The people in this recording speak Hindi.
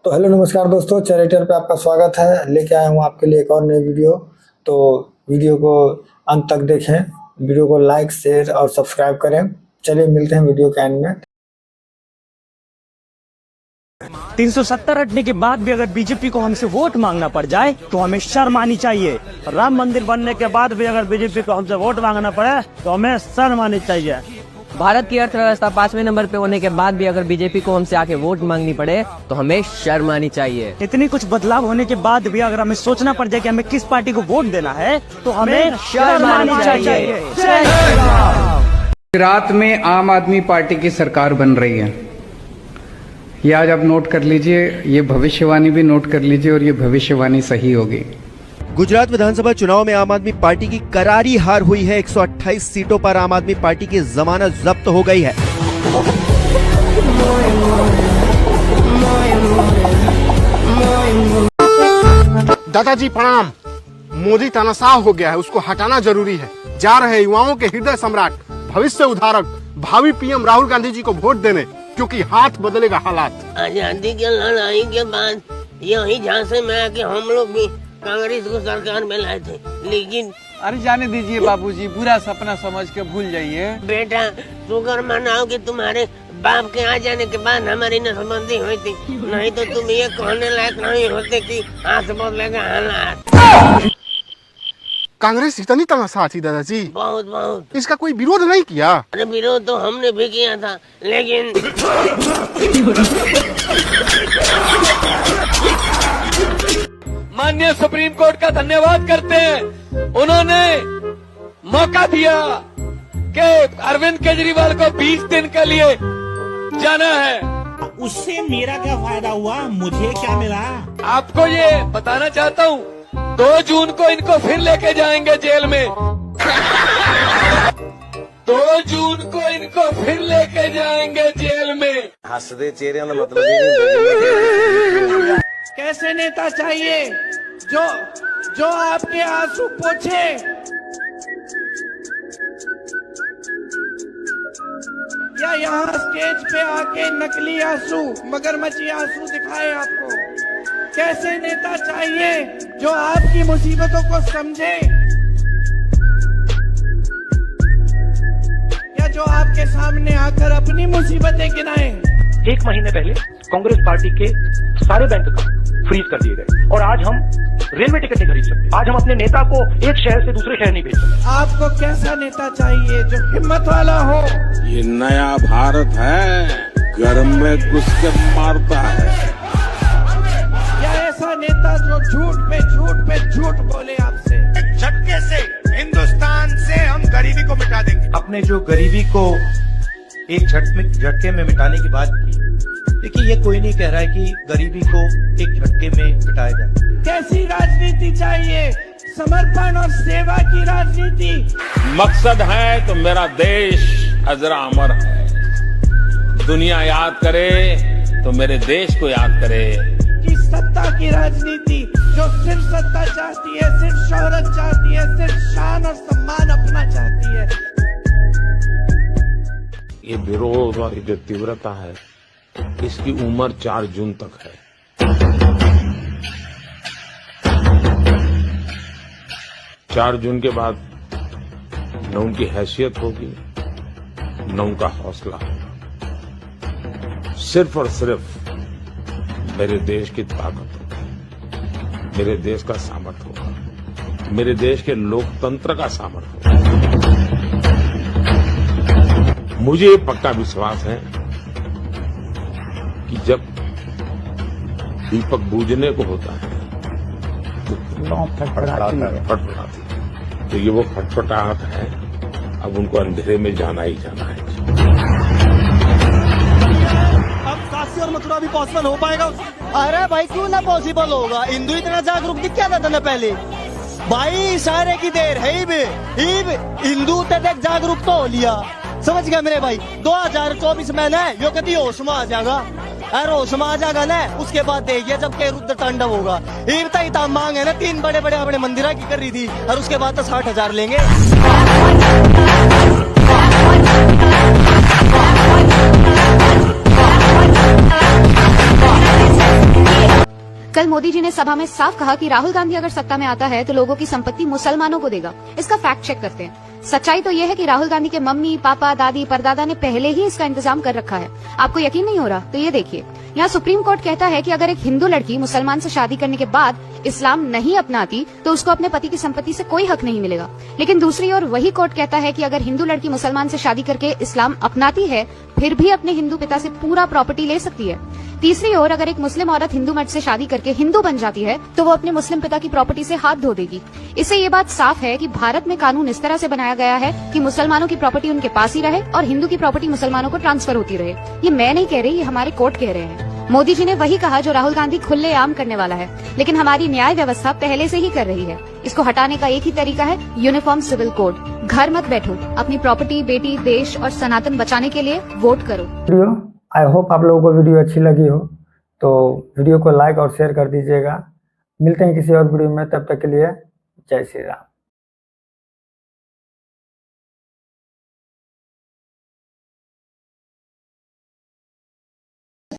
तो हेलो नमस्कार दोस्तों, चैरिटर पे आपका स्वागत है। लेके आया हूँ आपके लिए एक और नई वीडियो। तो वीडियो को अंत तक देखें, वीडियो को लाइक शेयर और सब्सक्राइब करें। चलिए मिलते हैं वीडियो के एंड में। 370 हटने के बाद भी अगर बीजेपी को हमसे वोट मांगना पड़ जाए तो हमें शर्म आनी चाहिए। राम मंदिर बनने के बाद भी अगर बीजेपी को हमसे वोट मांगना पड़े तो हमें शर्म आनी चाहिए। भारत की अर्थव्यवस्था 5वें नंबर पे होने के बाद भी अगर बीजेपी को हमसे आके वोट मांगनी पड़े तो हमें शर्म आनी चाहिए। इतनी कुछ बदलाव होने के बाद भी अगर हमें सोचना पड़ जाए कि हमें किस पार्टी को वोट देना है तो हमें शर्म आनी चाहिए। गुजरात में आम आदमी पार्टी की सरकार बन रही है। ये आज आप नोट कर लीजिए, ये भविष्यवाणी भी नोट कर लीजिए और ये भविष्यवाणी सही होगी। गुजरात विधानसभा चुनाव में आम आदमी पार्टी की करारी हार हुई है। 128 सीटों पर आम आदमी पार्टी की जमानत जब्त हो गई है। दादाजी प्रणाम। मोदी तानाशाह हो गया है, उसको हटाना जरूरी है। जा रहे युवाओं के हृदय सम्राट, भविष्य उद्धारक, भावी पीएम राहुल गांधी जी को वोट देने, क्योंकि हाथ बदलेगा हालात। आजादी के लड़ाई के बाद यही झांसे में आके हम लोग भी कांग्रेस को सरकार में लाए थे, लेकिन अरे जाने दीजिए बाबूजी, बुरा सपना समझ के भूल जाइए। बेटा शुक्र मनाओ कि तुम्हारे बाप के आ जाने के बाद हमारी नसबंदी हुई थी, नहीं तो तुम ये कहने लायक नहीं होते कि हाथ बदलेगा हालात। कांग्रेस इतनी तानाशाह थी दादाजी? बहुत बहुत। इसका कोई विरोध नहीं किया? अरे विरोध तो हमने भी किया था, लेकिन माननीय सुप्रीम कोर्ट का धन्यवाद करते हैं, उन्होंने मौका दिया कि अरविंद केजरीवाल को 20 दिन के लिए जाना है। उससे मेरा क्या फायदा हुआ, मुझे क्या मिला? आपको ये बताना चाहता हूँ, 2 जून को इनको फिर लेके जाएंगे जेल में। 2 जून को इनको फिर लेके जाएंगे जेल में। हंसदे चेहरे का मतलब नहीं। कैसे नेता चाहिए जो आपके आंसू पोंछे? या यहाँ स्टेज पे आके नकली आंसू, मगरमच्छी आंसू दिखाए आपको? कैसे नेता चाहिए जो आपकी मुसीबतों को समझे, या जो आपके सामने आकर अपनी मुसीबतें गिनाए? 1 महीने पहले कांग्रेस पार्टी के सारे बैंक अकाउंट फ्रीज कर दिए गए और आज हम रेलवे टिकट नहीं खरीद सकते। आज हम अपने नेता को एक शहर से दूसरे शहर नहीं भेज सकते। आपको कैसा नेता चाहिए? जो हिम्मत वाला हो। ये नया भारत है, गर्म में घुस के मारता है। या ऐसा नेता जो झूठ पे झूठ बोले आपसे? झटके से हिंदुस्तान से हम गरीबी को मिटा देंगे। अपने जो गरीबी को एक झटके में मिटाने की बात की, देखिए ये कोई नहीं कह रहा है कि गरीबी को एक झटके में मिटाया जाए। कैसी राजनीति चाहिए? समर्पण और सेवा की राजनीति। मकसद है तो मेरा देश अजरा अमर है। दुनिया याद करे तो मेरे देश को याद करे। कि सत्ता की राजनीति जो सिर्फ सत्ता चाहती है, सिर्फ शोहरत चाहती है, सिर्फ शान और सम्मान अपना चाहती है। ये विरोध और ये जो तीव्रता है, इसकी उम्र 4 जून तक है। 4 जून के बाद न उनकी हैसियत होगी, न उनका हौसला होगा। सिर्फ और सिर्फ मेरे देश की ताकत होगी, मेरे देश का सामर्थ्य होगा, मेरे देश के लोकतंत्र का सामर्थ्य होगा। मुझे ये पक्का विश्वास है कि जब दीपक बूझने को होता है तो फटफटाती है। तो ये वो फटफटाहट है, अब उनको अंधेरे में जाना ही जाना है। अब काशी और मथुरा भी पॉसिबल हो पाएगा? अरे भाई क्यों ना पॉसिबल होगा? हिंदू इतना जागरूक दिख क्या था ना पहले भाई, इशारे की देर है हिंदू तक जागरूक तो हो लिया, समझ गया मेरे भाई। 2024 में ना यो कभी होश में आ जाएगा, अरे होश में आ जाएगा ना, उसके बाद देखिए जब के रुद्र तांडव होगा। इतना मांग है ना, 3 बड़े बड़े अपने मंदिर की कर रही थी, और उसके बाद तो 60,000 लेंगे। कल मोदी जी ने सभा में साफ कहा कि राहुल गांधी अगर सत्ता में आता है तो लोगों की संपत्ति मुसलमानों को देगा। इसका फैक्ट चेक करते हैं। सच्चाई तो यह है कि राहुल गांधी के मम्मी, पापा, दादी, परदादा ने पहले ही इसका इंतजाम कर रखा है। आपको यकीन नहीं हो रहा तो ये देखिए, यहाँ सुप्रीम कोर्ट कहता है कि अगर एक हिंदू लड़की मुसलमान से शादी करने के बाद इस्लाम नहीं अपनाती तो उसको अपने पति की संपत्ति से कोई हक नहीं मिलेगा। लेकिन दूसरी ओर वही कोर्ट कहता है कि अगर हिंदू लड़की मुसलमान से शादी करके इस्लाम अपनाती है फिर भी अपने हिंदू पिता से पूरा प्रॉपर्टी ले सकती है। तीसरी ओर अगर एक मुस्लिम औरत हिंदू मर्द से शादी करके हिंदू बन जाती है तो वो अपने मुस्लिम पिता की प्रॉपर्टी से हाथ धो देगी। इससे ये बात साफ है कि भारत में कानून इस तरह से बनाया गया है कि मुसलमानों की प्रॉपर्टी उनके पास ही रहे और हिंदू की प्रॉपर्टी मुसलमानों को ट्रांसफर होती रहे। ये मैं नहीं कह रही, ये हमारे कोर्ट कह रहे हैं। मोदी जी ने वही कहा जो राहुल गांधी खुलेआम करने वाला है, लेकिन हमारी न्याय व्यवस्था पहले से ही कर रही है। इसको हटाने का एक ही तरीका है, यूनिफॉर्म सिविल कोड। घर मत बैठो, अपनी प्रॉपर्टी, बेटी, देश और सनातन बचाने के लिए वोट करो। वीडियो आई होप आप लोगों को वीडियो अच्छी लगी हो तो वीडियो को लाइक और शेयर कर दीजिएगा। मिलते हैं किसी और वीडियो में, तब तक के लिए जय श्री राम।